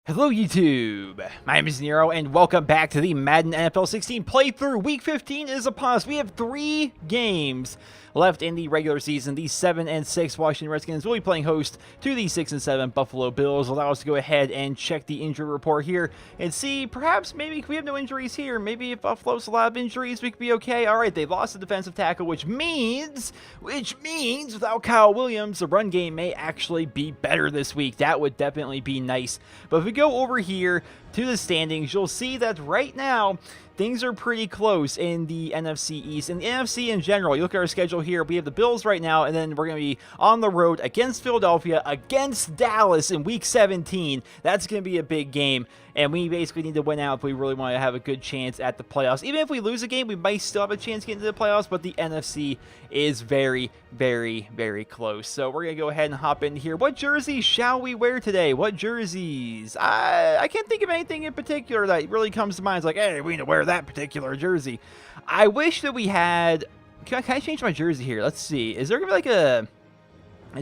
Hello YouTube, my name is Nero and welcome back to the Madden NFL 16 playthrough. Week 15 is upon us. We have 3 games left in the regular season. The 7-6 Washington Redskins will be playing host to the 6-7 Buffalo Bills. Allow us to go ahead and check the injury report here and see, perhaps, maybe if we have no injuries here, maybe if Buffalo's a lot of injuries, we could be okay. Alright, they lost the defensive tackle, which means without Kyle Williams, the run game may actually be better this week. That would definitely be nice. But if we go over here to the standings, you'll see that right now things are pretty close in the NFC East and the NFC in general. You look at our schedule here, we have the Bills right now, and then we're going to be on the road against Philadelphia, against Dallas in week 17. That's going to be a big game, and we basically need to win out if we really want to have a good chance at the playoffs. Even if we lose a game, we might still have a chance to get into the playoffs, but the NFC is very, very, very close. So we're going to go ahead and hop in here. What jerseys shall we wear today? What jerseys? I can't think of anything in particular that really comes to mind. It's like, hey, we need to wear that particular jersey. I wish that we had... Can I change my jersey here? Let's see. Is there going to be like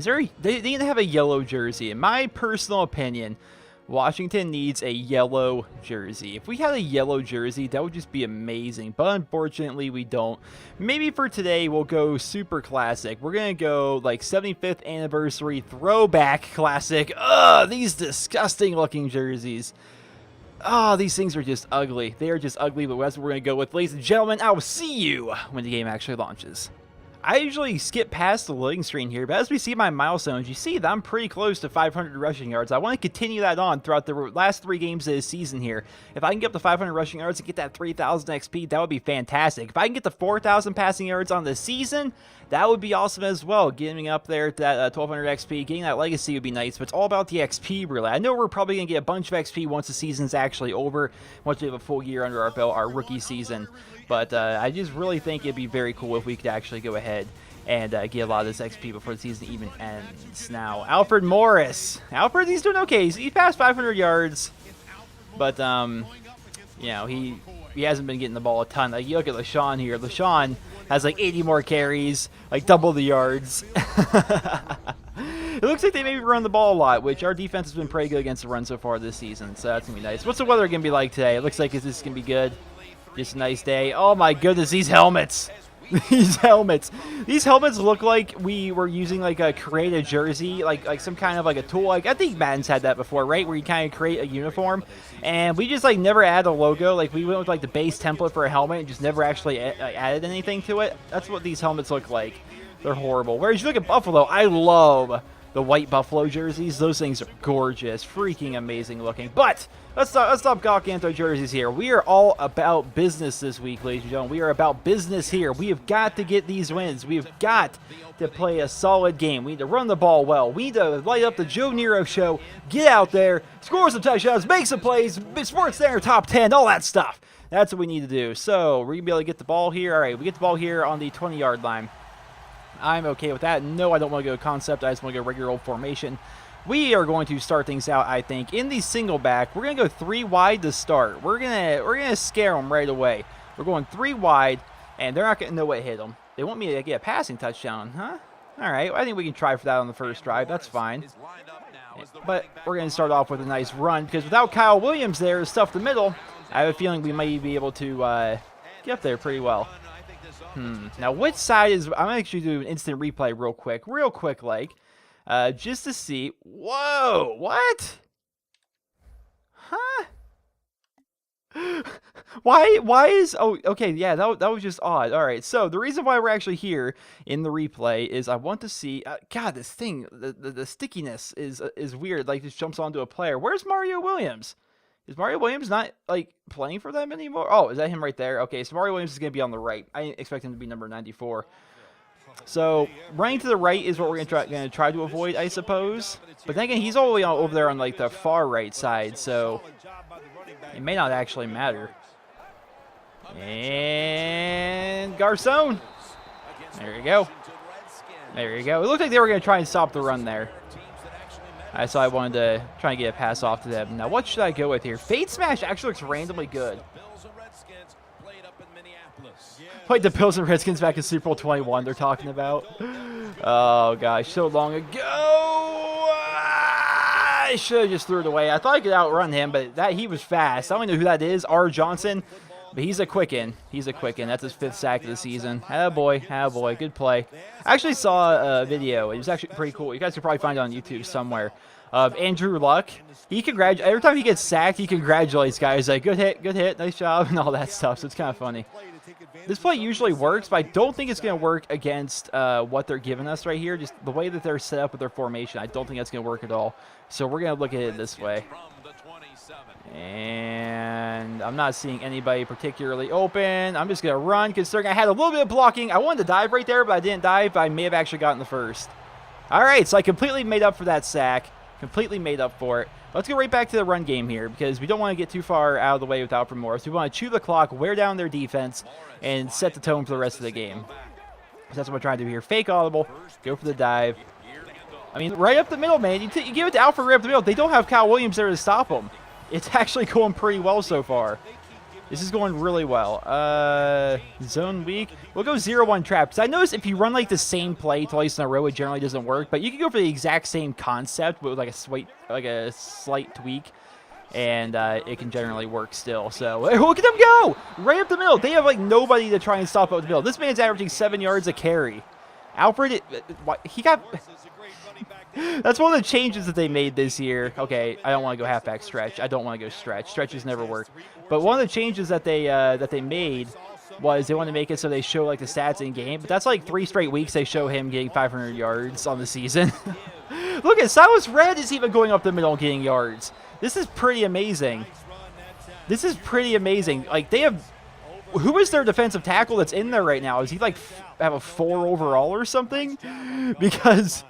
a... They need to have a yellow jersey. In my personal opinion, Washington needs a yellow jersey. If we had a yellow jersey, that would just be amazing. But unfortunately, we don't. Maybe for today, we'll go super classic. We're going to go like 75th anniversary throwback classic. Ugh, these disgusting looking jerseys. Oh, these things are just ugly. They are just ugly, but that's what we're going to go with. Ladies and gentlemen, I will see you when the game actually launches. I usually skip past the loading screen here, but as we see my milestones, you see that I'm pretty close to 500 rushing yards. I want to continue that on throughout the last 3 games of this season here. If I can get up to 500 rushing yards and get that 3,000 XP, that would be fantastic. If I can get to 4,000 passing yards on the season, that would be awesome as well. Getting up there to that 1,200 XP, getting that legacy would be nice, but it's all about the XP, really. I know we're probably going to get a bunch of XP once the season's actually over, once we have a full year under our belt, our rookie season. But I just really think it'd be very cool if we could actually go ahead and get a lot of this XP before the season even ends. Now, Alfred Morris. Alfred, he's doing okay. He passed 500 yards, but, you know, he hasn't been getting the ball a ton. Like, you look at LaShawn here. LaShawn has, like, 80 more carries, like, double the yards. It looks like they maybe run the ball a lot, which our defense has been pretty good against the run so far this season, so that's going to be nice. What's the weather going to be like today? It looks like this is going to be good. Just a nice day. Oh, my goodness, these helmets. These helmets look like we were using like a create a jersey, like some kind of like a tool. Like I think Madden's had that before, right? Where you kind of create a uniform, and we just like never add a logo. Like we went with like the base template for a helmet and just never actually added anything to it. That's what these helmets look like. They're horrible. Whereas you look at Buffalo, I love the white Buffalo jerseys. Those things are gorgeous, freaking amazing looking. But let's stop gawking at our jerseys here. We are all about business this week, ladies and gentlemen. We are about business here. We have got to get these wins. We have got to play a solid game. We need to run the ball well. We need to light up the Joe Nero show. Get out there, score some touchdowns, make some plays, Sports Center top 10, all that stuff. That's what we need to do. So we're going to be able to get the ball here. All right, we get the ball here on the 20-yard line. I'm okay with that. No, I don't want to go concept. I just want to go regular old formation. We are going to start things out, I think, in the single back. We're going to go 3 wide to start. We're gonna scare them right away. We're going 3 wide, and they're not going to know what hit them. They want me to get a passing touchdown, huh? All right, I think we can try for that on the first drive. That's fine. But we're going to start off with a nice run, because without Kyle Williams there to stuff the middle, I have a feeling we might be able to get up there pretty well. Now, which side is... I'm going to actually do an instant replay real quick, like, just to see... Whoa! What? Huh? Why is... Oh, okay, yeah, that was just odd. All right, so the reason why we're actually here in the replay is I want to see... God, this thing, the stickiness is weird. Like, just jumps onto a player. Where's Mario Williams? Is Mario Williams not, like, playing for them anymore? Oh, is that him right there? Okay, so Mario Williams is going to be on the right. I expect him to be number 94. So, running to the right is what we're going to try to avoid, I suppose. But then again, he's all the way over there on, like, the far right side, so it may not actually matter. And Garcon. There you go. There you go. It looked like they were going to try and stop the run there. So I wanted to try and get a pass off to them. Now, what should I go with here? Fade Smash actually looks randomly good. Played the Bills and Redskins back in Super Bowl 21 they're talking about. Oh, gosh, so long ago. I should have just threw it away. I thought I could outrun him, but he was fast. I don't know who that is, R. Johnson, but he's a quicken. He's a quicken. That's his 5th sack of the season. Attaboy, good play. I actually saw a video. It was actually pretty cool. You guys could probably find it on YouTube somewhere. Of Andrew Luck. Every time he gets sacked, he congratulates guys like, good hit, nice job, and all that stuff. So it's kind of funny. This play usually works, but I don't think it's going to work against what they're giving us right here. Just the way that they're set up with their formation, I don't think that's going to work at all. So we're going to look at it this way. And I'm not seeing anybody particularly open. I'm just going to run, considering I had a little bit of blocking. I wanted to dive right there, but I didn't dive. But I may have actually gotten the first. All right, so I completely made up for that sack. Completely made up for it. Let's go right back to the run game here because we don't want to get too far out of the way with Alfred Morris. We want to chew the clock, wear down their defense, and set the tone for the rest of the game. So that's what we're trying to do here. Fake audible, go for the dive. I mean, right up the middle, man. You give it to Alfred right up the middle. They don't have Kyle Williams there to stop him. It's actually going pretty well so far. This is going really well. Zone weak. We'll go 0-1 traps. I noticed if you run like the same play twice in a row, it generally doesn't work. But you can go for the exact same concept with like a slight tweak, and it can generally work still. So look at them go right up the middle. They have like nobody to try and stop up the middle. This man's averaging 7 yards a carry. Alfred, he got. That's one of the changes that they made this year. Okay, I don't want to go halfback stretch. I don't want to go stretch. Stretches never work. But one of the changes that they made was they want to make it so they show like the stats in game. But that's like 3 straight weeks they show him getting 500 yards on the season. Look at Silas Red is even going up the middle and getting yards. This is pretty amazing. This is pretty amazing. Like they have, who is their defensive tackle that's in there right now? Is he like have a 4 overall or something? Because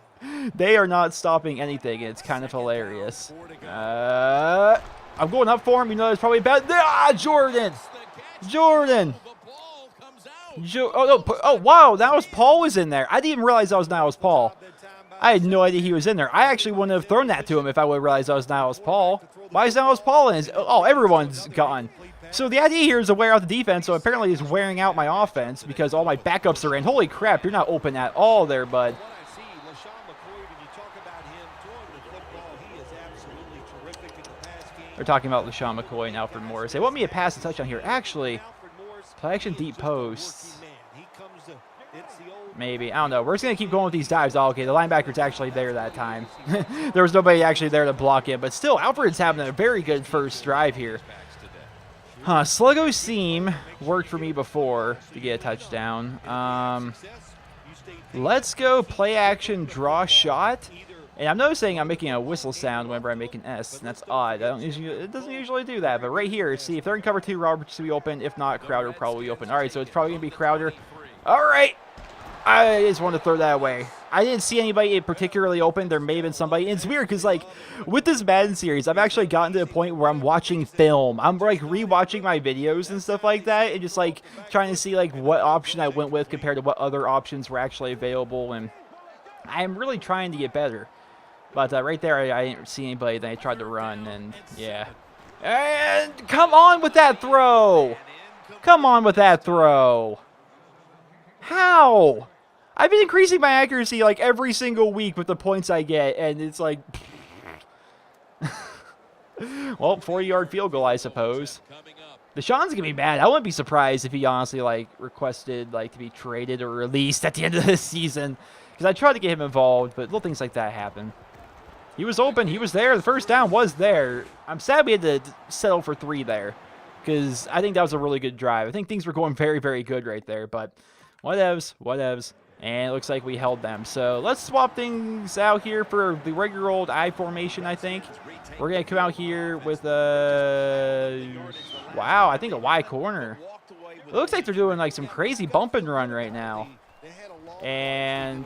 they are not stopping anything. It's kind of hilarious. I'm going up for him. You know that's probably bad. Jordan. Oh, wow. That was Paul was in there. I didn't even realize that was Niles Paul. I had no idea he was in there. I actually wouldn't have thrown that to him if I would have realized that was Niles Paul. Why is Niles Paul in? Oh, everyone's gone. So the idea here is to wear out the defense. So apparently it's wearing out my offense because all my backups are in. Holy crap. You're not open at all there, bud. They're talking about LaShawn McCoy and Alfred Morris. They want me to pass the touchdown here. Actually, play action deep posts. Maybe. I don't know. We're just going to keep going with these dives. Oh, okay, the linebacker's actually there that time. There was nobody actually there to block it. But still, Alfred's having a very good first drive here. Sluggo seam worked for me before to get a touchdown. Let's go play action draw shot. And I'm noticing I'm making a whistle sound whenever I make an S, and that's odd. It doesn't usually do that. But right here, see, if they're in cover 2, Roberts will be open. If not, Crowder will probably be open. All right, so it's probably going to be Crowder. All right. I just want to throw that away. I didn't see anybody particularly open. There may have been somebody. And it's weird because, like, with this Madden series, I've actually gotten to a point where I'm watching film. I'm, like, rewatching my videos and stuff like that and just, like, trying to see, like, what option I went with compared to what other options were actually available. And I'm really trying to get better. But right there, I didn't see anybody. Then I tried to run, and yeah. And come on with that throw. Come on with that throw. How? I've been increasing my accuracy like every single week with the points I get, and it's like, well, 40-yard field goal, I suppose. Deshaun's going to be mad. I wouldn't be surprised if he honestly, like, requested, like, to be traded or released at the end of the season. Because I tried to get him involved, but little things like that happen. He was open. He was there. The first down was there. I'm sad we had to settle for 3 there because I think that was a really good drive. I think things were going very, very good right there, but whatevs. And it looks like we held them. So let's swap things out here for the regular old I formation, I think. We're going to come out here with wow, I think a Y corner. It looks like they're doing like some crazy bump and run right now. And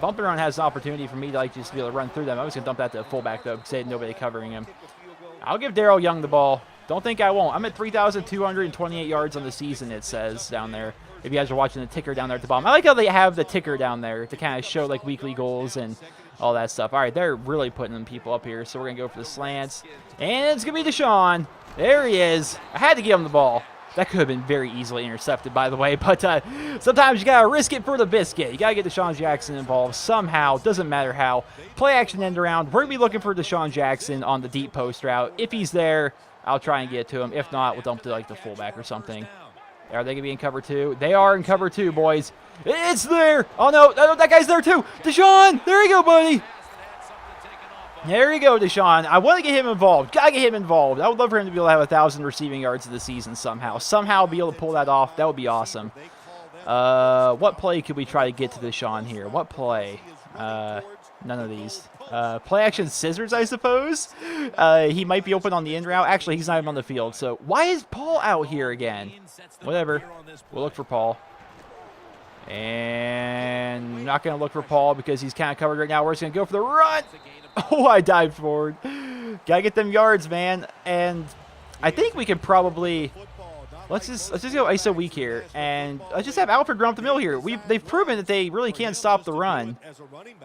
bump and run has an opportunity for me to like just be able to run through them. I was going to dump that to the fullback, though, because they had nobody covering him. I'll give Darrell Young the ball. Don't think I won't. I'm at 3,228 yards on the season, it says down there. If you guys are watching the ticker down there at the bottom. I like how they have the ticker down there to kind of show like weekly goals and all that stuff. All right, they're really putting them people up here, so we're going to go for the slants. And it's going to be Deshaun. There he is. I had to give him the ball. That could have been very easily intercepted, by the way. But sometimes you got to risk it for the biscuit. You got to get Deshaun Jackson involved somehow. Doesn't matter how. Play action end around. We're going to be looking for Deshaun Jackson on the deep post route. If he's there, I'll try and get to him. If not, we'll dump to like the fullback or something. Are they going to be in cover 2? They are in cover 2, boys. It's there. Oh, no. That guy's there, too. Deshaun. There you go, buddy. There you go, Deshaun. I want to get him involved. Got to get him involved. I would love for him to be able to have 1,000 receiving yards of the season somehow. Somehow be able to pull that off. That would be awesome. What play could we try to get to Deshaun here? What play? None of these. Play action scissors, I suppose. He might be open on the in route. Actually, he's not even on the field. So why is Paul out here again? Whatever. We'll look for Paul. And not going to look for Paul because he's kind of covered right now. We're just going to go for the run. Oh, I dived forward. Got to get them yards, man. And I think we can probably let's just go ISO weak here, and let's just have Alfred run up the middle here. They've proven that they really can't stop the run.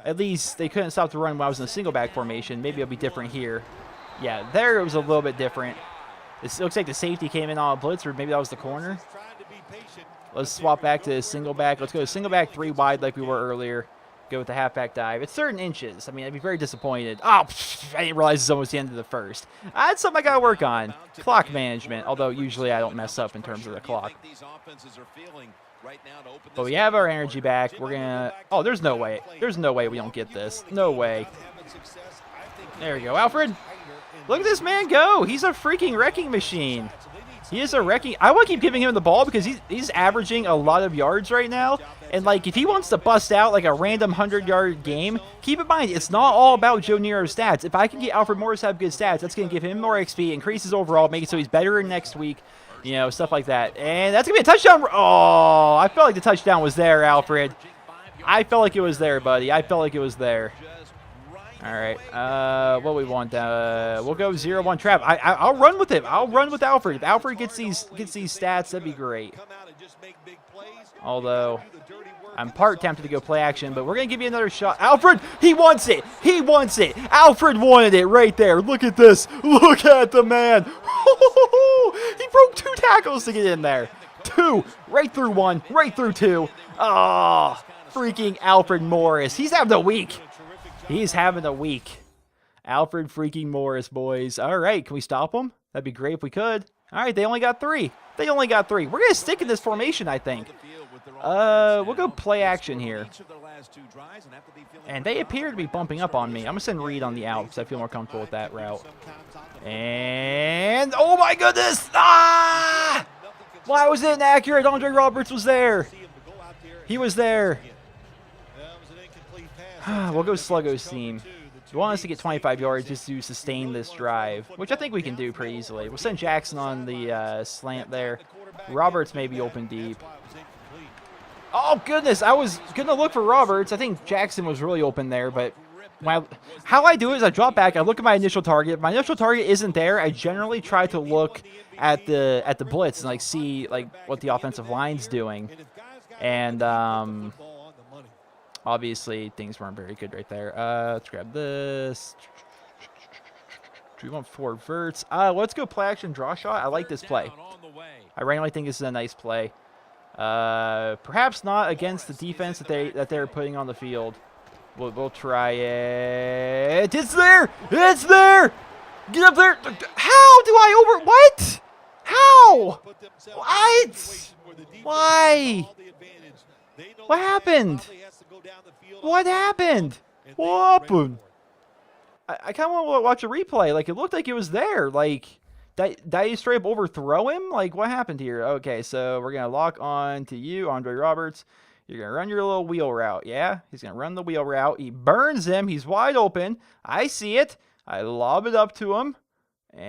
At least they couldn't stop the run when I was in a single back formation. Maybe it'll be different here. Yeah, there it was a little bit different. It looks like the safety came in on a blitz, or maybe that was the corner. Let's swap back to single back. Let's go single back 3 wide like we were earlier. Go with the halfback dive. It's 3rd and inches. I mean, I'd be very disappointed. Oh, I didn't realize it's almost the end of the first. That's something I got to work on. Clock management, although usually I don't mess up in terms of the clock. But we have our energy back. We're going to... Oh, there's no way. There's no way we don't get this. No way. There we go. Alfred, look at this man go. He's a freaking wrecking machine. He is a wrecking... I want to keep giving him the ball because he's averaging a lot of yards right now. And, like, if he wants to bust out, like, a random 100-yard game, keep in mind, it's not all about Joe Nero's stats. If I can get Alfred Morris to have good stats, that's going to give him more XP, increase his overall, make it so he's better next week, you know, stuff like that. And that's going to be a touchdown. Oh, I felt like the touchdown was there, Alfred. I felt like it was there, buddy. I felt like it was there. All right. What do we want? We'll go 0-1 trap. I'll run with him. I'll run with Alfred. If Alfred gets these stats, that'd be great. Although I'm part tempted to go play action, but we're going to give you another shot. Alfred, he wants it. He wants it. Alfred wanted it right there. Look at this. Look at the man. He broke 2 tackles to get in there. 2. Right through 1. Right through 2. Oh, freaking Alfred Morris. He's having a week. He's having a week. Alfred freaking Morris, boys. All right, can we stop him? That'd be great if we could. All right, they only got 3. They only got 3. We're going to stick in this formation, I think. We'll go play action here. And they appear to be bumping up on me. I'm going to send Reed on the out because I feel more comfortable with that route. And, oh my goodness! Ah! Why was it inaccurate? Andre Roberts was there. He was there. We'll go Sluggo's team. You want us to get 25 yards just to sustain this drive, which I think we can do pretty easily. We'll send Jackson on the slant there. Roberts may be open deep. Oh, goodness. I was going to look for Roberts. I think Jackson was really open there, but how I do it is I drop back. I look at my initial target. If my initial target isn't there, I generally try to look at the blitz and, like, see, like, what the offensive line's doing. And, obviously, things weren't very good right there. Let's grab this. Do we want 4 verts? Let's go play action draw shot. I like this play. I randomly think this is a nice play. Perhaps not against the defense that they're putting on the field. We'll try it. It's there. It's there. Get up there. How do I over? What? How? What? Why? What happened? What happened? What happened? I kind of want to watch a replay. Like, it looked like it was there. Like, did I straight up overthrow him? Like, what happened here? Okay, so we're going to lock on to you, Andre Roberts. You're going to run your little wheel route, yeah? He's going to run the wheel route. He burns him. He's wide open. I see it. I lob it up to him. And,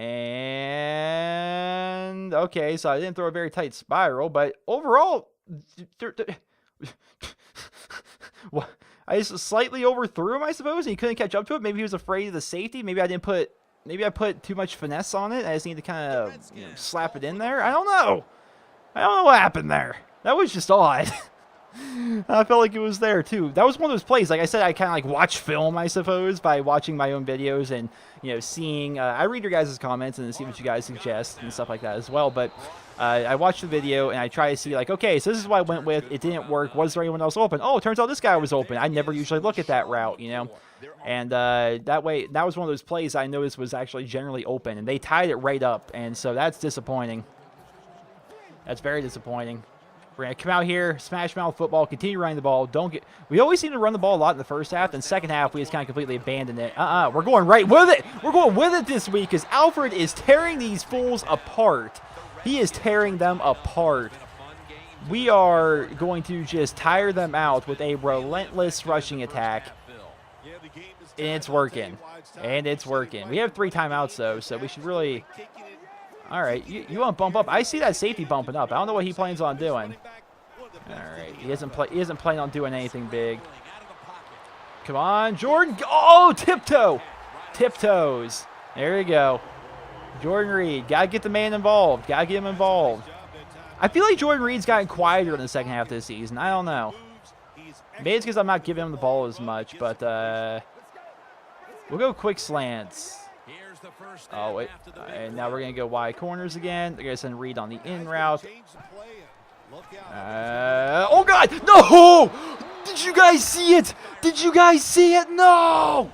okay, so I didn't throw a very tight spiral, but overall... What? I just slightly overthrew him, I suppose, and he couldn't catch up to it. Maybe he was afraid of the safety. Maybe I put too much finesse on it. I just need to kind of slap it in there. I don't know. I don't know what happened there. That was just odd. I felt like it was there too. That was one of those plays. Like I said, I kind of like watch film, I suppose, by watching my own videos and seeing. I read your guys' comments and see what you guys suggest and stuff like that as well. But I watched the video and I try to see like, okay, so this is what I went with. It didn't work. Was there anyone else open? Oh, it turns out this guy was open. I never usually look at that route, you know. And that way, that was one of those plays I noticed was actually generally open, and they tied it right up. And so that's disappointing. That's very disappointing. We're going to come out here, smash mouth football, continue running the ball. We always seem to run the ball a lot in the first half, and second half we just kind of completely abandoned it. We're going right with it. We're going with it this week because Alfred is tearing these fools apart. He is tearing them apart. We are going to just tire them out with a relentless rushing attack. And it's working. And it's working. We have 3 timeouts, though, so we should really... All right, you want to bump up? I see that safety bumping up. I don't know what he plans on doing. All right, he isn't planning on doing anything big. Come on, Jordan. Oh, tiptoe. Tiptoes. There you go. Jordan Reed. Got to get the man involved. Got to get him involved. I feel like Jordan Reed's gotten quieter in the second half of this season. I don't know. Maybe it's because I'm not giving him the ball as much, but we'll go quick slants. Oh, wait. And now we're going to go wide corners again. They're going to send Reed on the in route. Oh, God. No! Did you guys see it? Did you guys see it? No!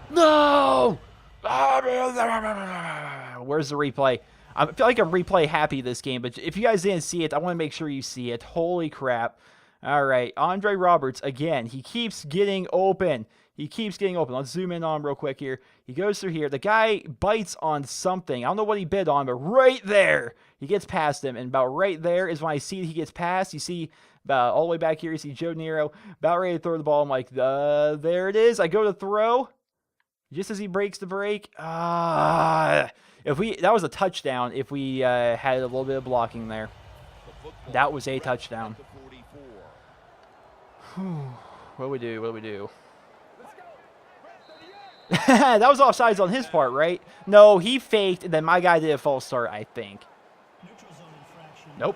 No! Where's the replay? I feel like I'm replay happy this game, but if you guys didn't see it, I want to make sure you see it. Holy crap. All right. Andre Roberts, again, he keeps getting open. He keeps getting open. Let's zoom in on him real quick here. He goes through here. The guy bites on something. I don't know what he bit on, but right there, he gets past him. And about right there is when I see he gets past. You see all the way back here, you see Joe Nero about ready to throw the ball. I'm like, there it is. I go to throw. Just as he breaks the break. That was a touchdown if we had a little bit of blocking there. That was a touchdown. What do we do? What do we do? That was offsides on his part, right? No, he faked, and then my guy did a false start, I think. Nope.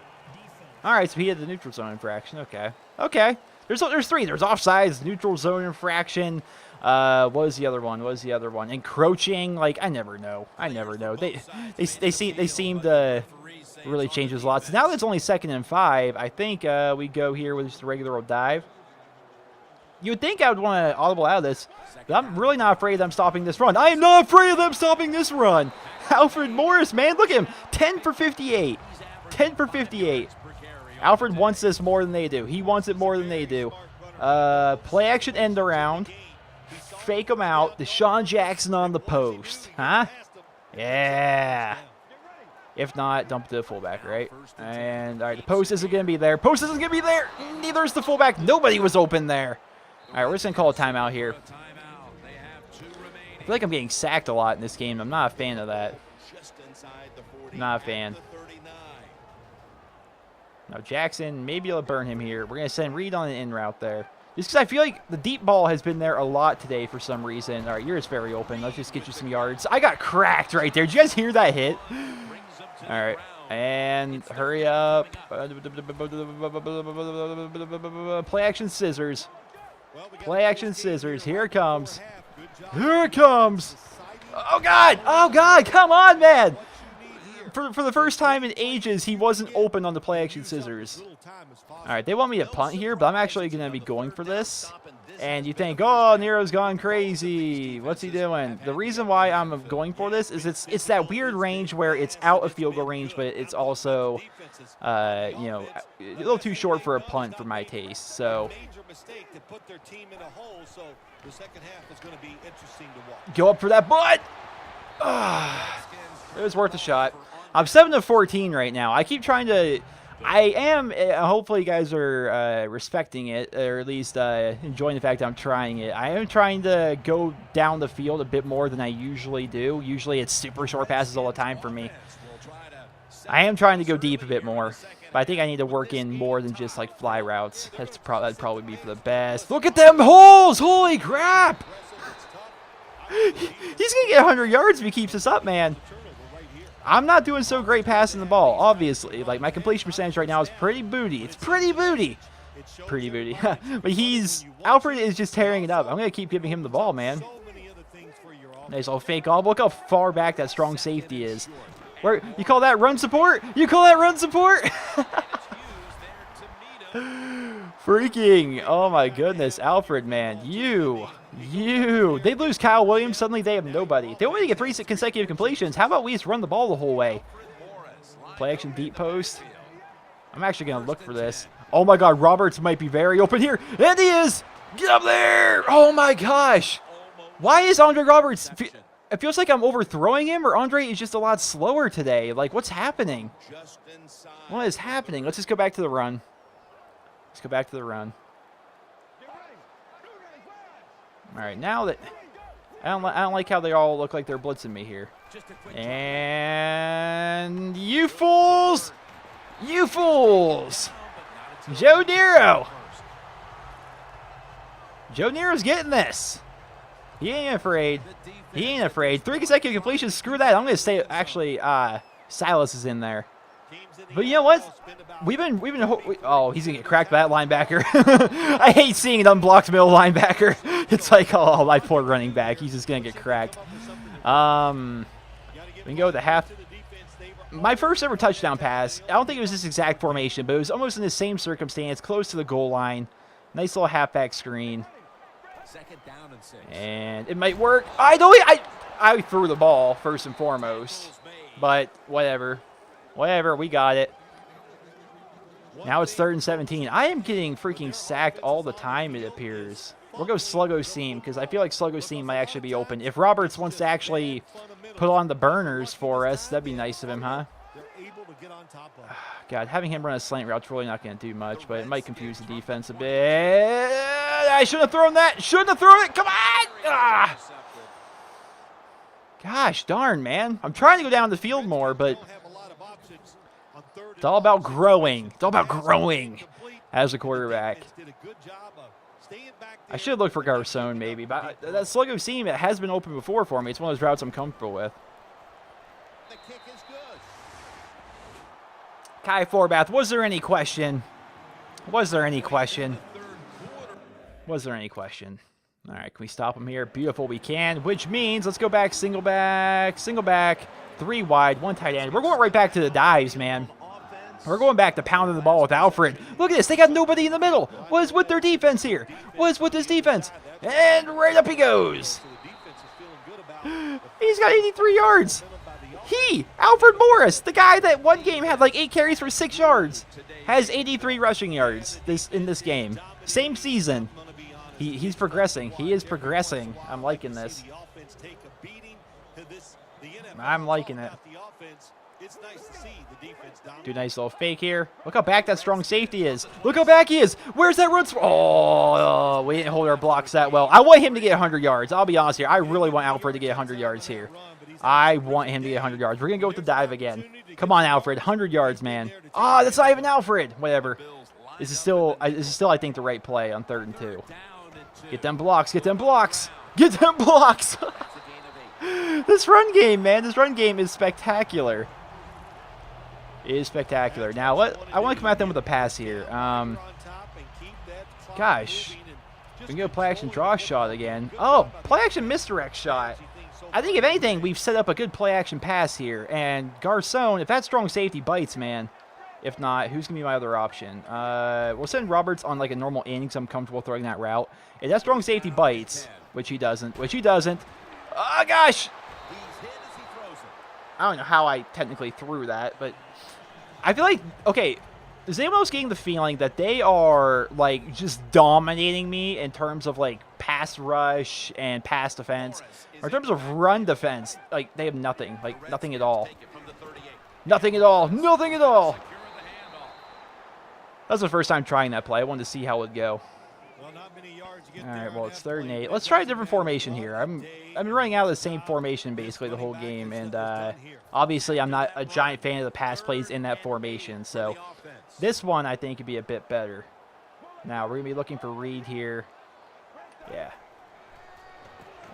All right, so he had the neutral zone infraction. Okay. Okay. There's 3. There's offsides, neutral zone infraction. What was the other one? What was the other one? Encroaching. Like, I never know. I never know. They seem to really change a lot. So now that it's only 2nd and 5, I think we go here with just a regular old dive. You would think I would want to audible out of this, but I'm really not afraid of them stopping this run. I am not afraid of them stopping this run. Alfred Morris, man, look at him. 10 for 58. 10 for 58. Alfred wants this more than they do. He wants it more than they do. Play action end around. Fake him out. Deshaun Jackson on the post. Huh? Yeah. If not, dump to the fullback, right? And, all right, the post isn't going to be there. Post isn't going to be there. Neither is the fullback. Nobody was open there. All right, we're just going to call a timeout here. I feel like I'm getting sacked a lot in this game. I'm not a fan of that. Not a fan. Now, Jackson, maybe I'll burn him here. We're going to send Reed on an in route there. Just because I feel like the deep ball has been there a lot today for some reason. All right, you're just very open. Let's just get you some yards. I got cracked right there. Did you guys hear that hit? All right, and hurry up. Play action scissors. Play action scissors. Here it comes. Here it comes. Oh, God. Oh, God. Come on, man. For the first time in ages, he wasn't open on the play action scissors. All right, they want me to punt here, but I'm actually going to be going for this. And you think, oh, Nero's gone crazy. What's he doing? The reason why I'm going for this is it's that weird range where it's out of field goal range, but it's also, a little too short for a punt for my taste. So go up for that butt. It was worth a shot. I'm 7 of 14 right now. I keep trying to. I am. Hopefully, you guys are respecting it, or at least enjoying the fact that I'm trying it. I am trying to go down the field a bit more than I usually do. Usually, it's super short passes all the time for me. I am trying to go deep a bit more, but I think I need to work in more than just like fly routes. That'd probably be for the best. Look at them holes! Holy crap! He's gonna get 100 yards if he keeps this up, man. I'm not doing so great passing the ball, obviously. Like, my completion percentage right now is pretty booty. It's pretty booty. Pretty booty. But Alfred is just tearing it up. I'm going to keep giving him the ball, man. Nice little fake all. Look how far back that strong safety is. Where you call that run support? You call that run support? Freaking, oh my goodness, Alfred, man, you. They lose Kyle Williams, suddenly they have nobody. They only get 3 consecutive completions. How about we just run the ball the whole way? Play action deep post. I'm actually going to look for this. Oh my God, Roberts might be very open here. And he is. Get up there. Oh my gosh. Why is Andre Roberts? It feels like I'm overthrowing him, or Andre is just a lot slower today. Like, what's happening? What is happening? Let's just go back to the run. Let's go back to the run. All right, now that I don't like how they all look like they're blitzing me here. And you fools! You fools! Joe Nero! Joe Nero's getting this. He ain't afraid. He ain't afraid. 3 consecutive completions. Screw that. I'm going to say, actually, Silas is in there. But you know what? Oh, he's going to get cracked by that linebacker. I hate seeing an unblocked middle linebacker. It's like, oh, my poor running back. He's just going to get cracked. We can go with the half. My first ever touchdown pass, I don't think it was this exact formation, but it was almost in the same circumstance, close to the goal line. Nice little halfback screen. And it might work. I threw the ball first and foremost, but whatever. Whatever, we got it. Now it's 3rd and 17. I am getting freaking sacked all the time, it appears. We'll go Sluggo Seam, because I feel like Sluggo Seam might actually be open. If Roberts wants to actually put on the burners for us, that'd be nice of him, huh? God, having him run a slant route's really not going to do much, but it might confuse the defense a bit. I shouldn't have thrown that. Shouldn't have thrown it. Come on. Ah. Gosh darn, man. I'm trying to go down the field more, but it's all about growing. It's all about growing as a quarterback. I should look for Garcon maybe, but that Sluggo Seam, it has been open before for me. It's one of those routes I'm comfortable with. Kai Forbath, was there any question? Was there any question? Was there any question? All right, can we stop him here? Beautiful, we can, which means let's go back, single back, 3 wide, 1 tight end. We're going right back to the dives, man. We're going back to pounding the ball with Alfred. Look at this. They got nobody in the middle. What is with their defense here? What is with this defense? And right up he goes. He's got 83 yards. Alfred Morris, the guy that one game had like 8 carries for 6 yards, has 83 rushing yards in this game. Same season. He's progressing. He is progressing. I'm liking this. I'm liking it. Do a nice little fake here. Look how back that strong safety is. Look how back he is. Where's that run? Oh, we didn't hold our blocks that well. I want him to get 100 yards. I'll be honest here. I really want Alfred to get 100 yards here. I want him to get 100 yards. We're going to go with the dive again. Come on, Alfred. 100 yards, man. Ah, that's not even Alfred. Whatever. This is still, I think, the right play on 3rd and 2. Get them blocks. Get them blocks. Get them blocks. This run game, man. This run game is spectacular. It is spectacular. Now, I want to come at them with a pass here. Gosh. We can go play action draw shot again. Oh, play action misdirect shot. I think, if anything, we've set up a good play-action pass here. And Garcon, if that strong safety bites, man. If not, who's going to be my other option? We'll send Roberts on, like, a normal in because I'm comfortable throwing that route. If that strong safety bites, which he doesn't. Oh, gosh! I don't know how I technically threw that, but I feel like, okay, is anyone else getting the feeling that they are, like, just dominating me in terms of, like, pass rush and pass defense? Or in terms of run defense, like, they have nothing. Like, nothing at all. Nothing at all. Nothing at all. That was the first time trying that play. I wanted to see how it would go. All right, well, it's 3rd and 8. Let's try a different formation here. I've been running out of the same formation basically the whole game, and obviously I'm not a giant fan of the pass plays in that formation, so this one I think could be a bit better. Now, we're going to be looking for Reed here. Yeah.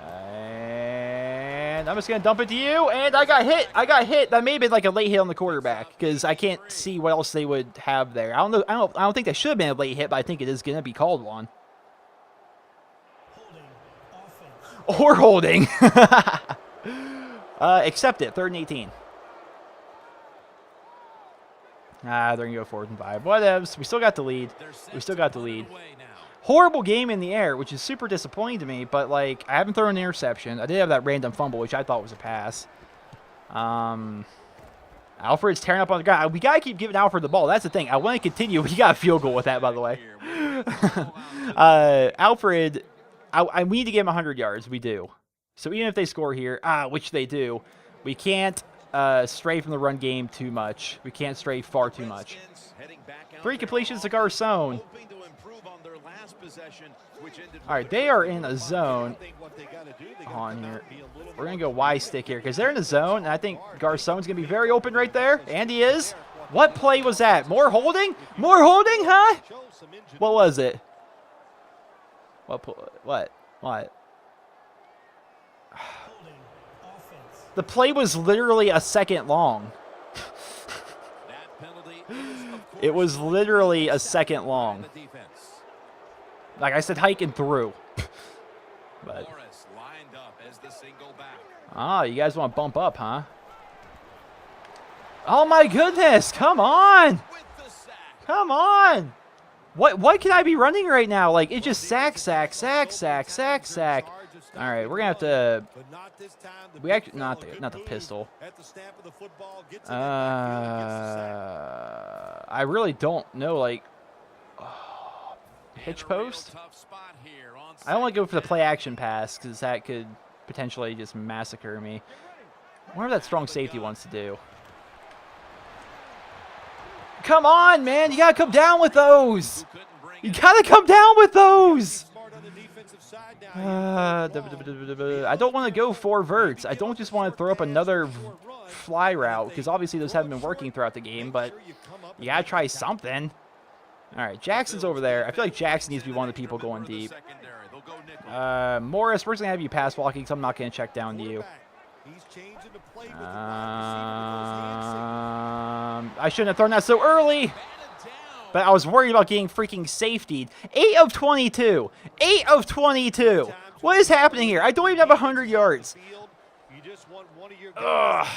And I'm just going to dump it to you, and I got hit. That may have been like a late hit on the quarterback because I can't see what else they would have there. I don't know. I don't think that should have been a late hit, but I think it is going to be called one. Or holding. Accept it. 3rd and 18. They're going to go 4th and 5. Whatevs. We still got the lead. We still got the lead. Horrible game in the air, which is super disappointing to me, but, like, I haven't thrown an interception. I did have that random fumble, which I thought was a pass. Alfred's tearing up on the ground. We got to keep giving Alfred the ball. That's the thing. I want to continue. We got a field goal with that, by the way. Alfred, we need to give him 100 yards. We do. So even if they score here, which they do, we can't stray from the run game too much. We can't stray far too much. 3 completions to Garcon. All right, they are in a zone on here. We're going to go Y stick here because they're in a zone, and I think Garcon's going to be very open right there, and he is. What play was that? More holding? More holding, huh? What was it? What? The play was literally a second long. It was literally a second long. Like I said, hiking through. But you guys want to bump up, huh? Oh my goodness! Come on! Come on! What can I be running right now? Like it's just sack. All right, we're gonna have to. We actually not the pistol. I really don't know. Like hitch post. I don't want to go for the play action pass because that could potentially just massacre me. I wonder what that strong safety wants to do. Come on, man! You gotta come down with those. You gotta come down with those. I don't want to go 4 verts. I don't just want to throw up another fly route because obviously those haven't been working throughout the game, but you gotta try something. All right, Jackson's over there. I feel like Jackson needs to be one of the people going deep. Morris, we're just going to have you pass walking because I'm not going to check down to you. I shouldn't have thrown that so early, but I was worried about getting freaking safetied. 8 of 22. 8 of 22. What is happening here? I don't even have 100 yards. Ugh.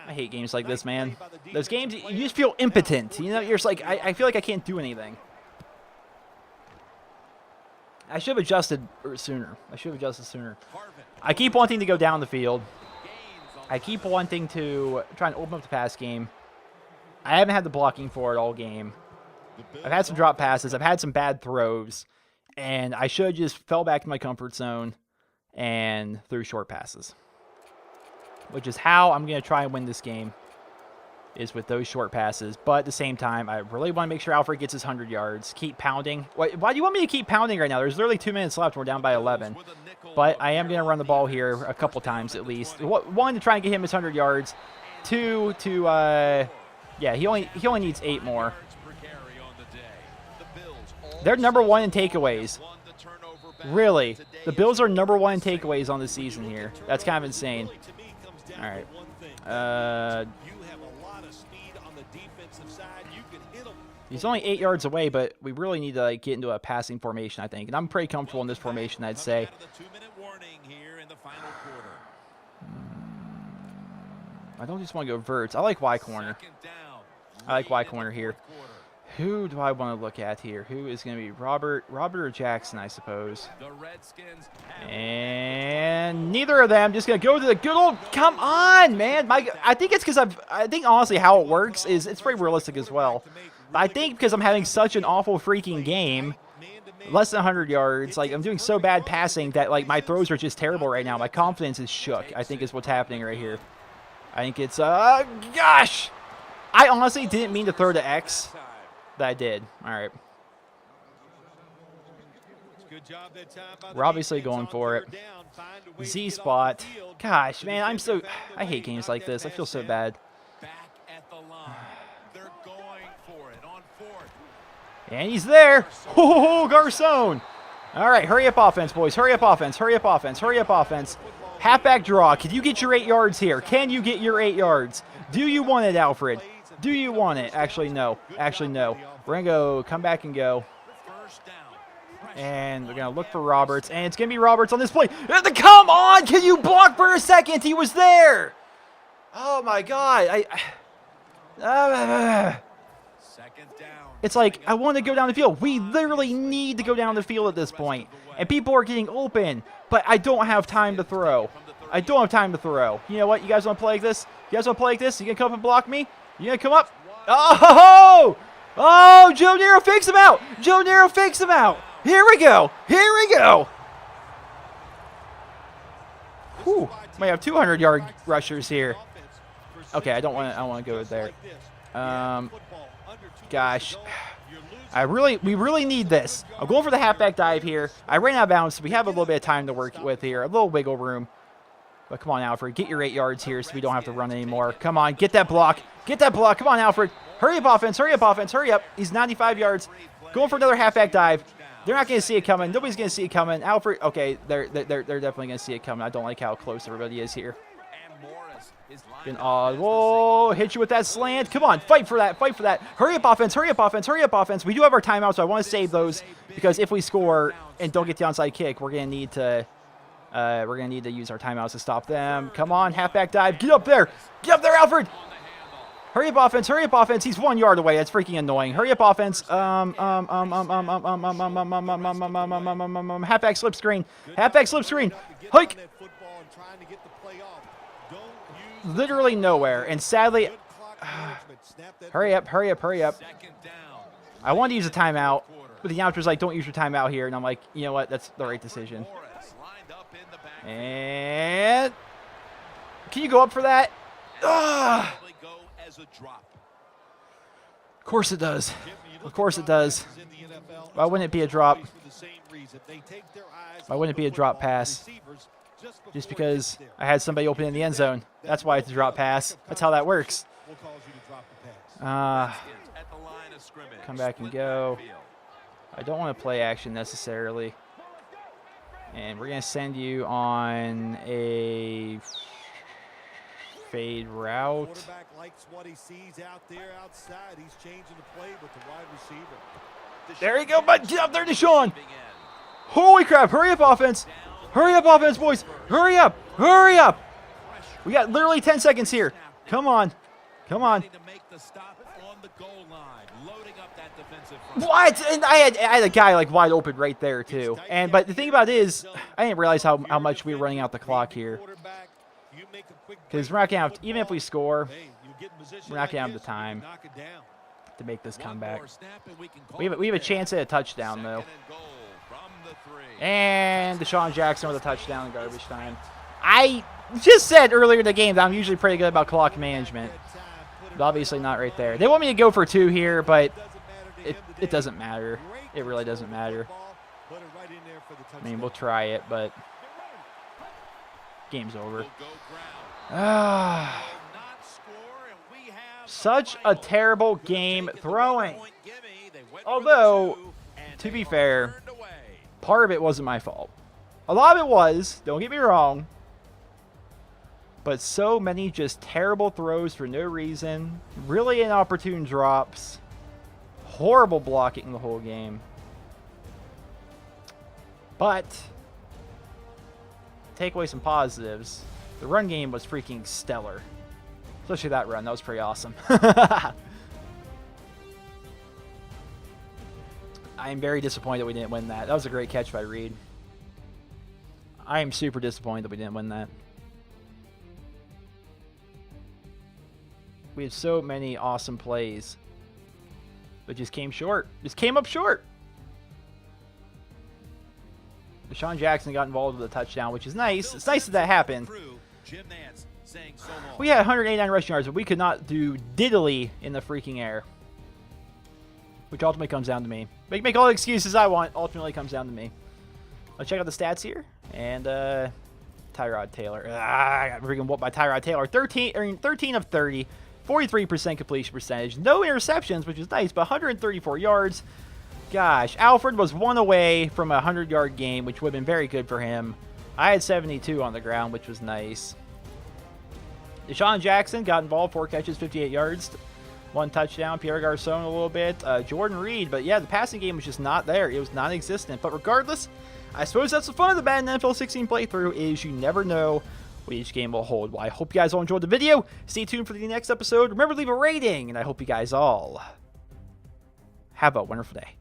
I hate games like this, man. Those games, you just feel impotent. You know, you're just like, I feel like I can't do anything. I should have adjusted sooner. I keep wanting to go down the field. I keep wanting to try and open up the pass game. I haven't had the blocking for it all game. I've had some drop passes. I've had some bad throws. And I should have just fell back to my comfort zone and threw short passes. Which is how I'm going to try and win this game, is with those short passes. But at the same time, I really want to make sure Alfred gets his 100 yards. Keep pounding. Why do you want me to keep pounding right now? There's literally 2 minutes left and we're down by 11. But I am going to run the ball here a couple times at least. 1, to try and get him his 100 yards. 2, to, yeah, he only needs 8 more. They're number 1 in takeaways. Really? The Bills are number 1 in takeaways on the season here. That's kind of insane. All right. He's only 8 yards away, but we really need to like, get into a passing formation, I think. And I'm pretty comfortable in this formation, I'd say. I don't just want to go verts. I like Y corner. I like Y corner here. Who do I want to look at here? Who is going to be Robert or Jackson, I suppose? And neither of them. Just going to go to the good old, come on, man. I think it's because I think honestly how it works is it's very realistic as well. But I think because I'm having such an awful freaking game, less than 100 yards, like I'm doing so bad passing that like my throws are just terrible right now. My confidence is shook, I think is what's happening right here. I think it's, gosh. I honestly didn't mean to throw to X. That I did. All right. We're obviously going for it. Z spot. Gosh, man, I hate games like this. I feel so bad. And he's there. Oh, Garcon. All right, hurry up offense, boys. Hurry up offense. Hurry up offense. Hurry up offense. Halfback draw. Can you get your 8 yards here? Can you get your 8 yards? Do you want it, Alfred? Do you want it? Actually, no. Actually, no. We're going to go, come back and go. And we're going to look for Roberts. And it's going to be Roberts on this play. Come on! Can you block for a second? He was there! Oh, my God. It's like, I want to go down the field. We literally need to go down the field at this point. And people are getting open, but I don't have time to throw. I don't have time to throw. You know what? You guys want to play like this? You guys want to play like this? You going to come up and block me? You going to come up? Oh! Oh, Joe Nero fakes him out. Joe Nero fakes him out. Here we go. Here we go. Whew. Might have 200-yard rushers here. Okay, I don't want to go there. Gosh. We really need this. I'm going for the halfback dive here. I ran out of bounds, so we have a little bit of time to work with here. A little wiggle room. But come on, Alfred. Get your 8 yards here so we don't have to run anymore. Come on, get that block. Get that block. Come on, Alfred. Hurry up, offense. Hurry up, offense. Hurry up. He's 95 yards. Going for another halfback dive. They're not going to see it coming. Nobody's going to see it coming. Alfred, okay, they're definitely going to see it coming. I don't like how close everybody is here. Whoa, hit you with that slant. Come on, fight for that. Fight for that. Hurry up, offense. Hurry up, offense. Hurry up, offense. We do have our timeout, so I want to save those because if we score and don't get the onside kick, we're going to need to use our timeouts to stop them. Come on, halfback dive. Get up there. Get up there, Alfred. Hurry up, offense. Hurry up, offense. He's 1 yard away. That's freaking annoying. Hurry up, offense. Halfback slip screen. Halfback slip screen. Hike. Literally nowhere. And sadly, hurry up, hurry up, hurry up. I wanted to use a timeout, but the announcer was like, don't use your timeout here. And I'm like, you know what? That's the right decision. And can you go up for that? Of course it does. Of course it does. Why wouldn't it be a drop? Why wouldn't it be a drop pass? Just because I had somebody open in the end zone. That's why it's a drop pass. That's how that works. Come back and go. I don't want to play action necessarily. And we're going to send you on a fade route. There you go, bud. Get up there, Deshaun. Holy crap. Hurry up, offense. Hurry up, offense, boys. Hurry up. Hurry up. We got literally 10 seconds here. Come on. Come on. What? And I had a guy like wide open right there too. But the thing about it is, I didn't realize how much we were running out the clock here. Because we're not gonna have, even if we score, we're not gonna have the time to make this comeback. We have a chance at a touchdown though. And Deshaun Jackson with a touchdown in garbage time. I just said earlier in the game that I'm usually pretty good about clock management. But obviously not right there. They want me to go for 2 here, but it doesn't matter. It really doesn't matter. I mean, we'll try it, but game's over. Such a terrible game throwing. Although, to be fair, part of it wasn't my fault. A lot of it was, don't get me wrong. But so many just terrible throws for no reason. Really inopportune drops. Horrible blocking the whole game. But, take away some positives. The run game was freaking stellar. Especially that run. That was pretty awesome. I am very disappointed that we didn't win that. That was a great catch by Reed. I am super disappointed that we didn't win that. We had so many awesome plays, but just came short. Just came up short. Deshaun Jackson got involved with a touchdown, which is nice. It's nice that happened. We had 189 rushing yards, but we could not do diddly in the freaking air. Which ultimately comes down to me. Make all the excuses I want. Ultimately comes down to me. Let's check out the stats here. And Tyrod Taylor. I got freaking whooped by Tyrod Taylor. 13 of 30. 43% completion percentage. No interceptions, which is nice, but 134 yards. Gosh, Alfred was 1 away from a 100-yard game, which would have been very good for him. I had 72 on the ground, which was nice. Deshaun Jackson got involved. 4 catches, 58 yards. 1 touchdown. Pierre Garçon a little bit. Jordan Reed. But yeah, the passing game was just not there. It was non-existent. But regardless, I suppose that's the fun of the Madden NFL 16 playthrough is you never know what each game will hold. Well, I hope you guys all enjoyed the video. Stay tuned for the next episode. Remember to leave a rating, and I hope you guys all have a wonderful day.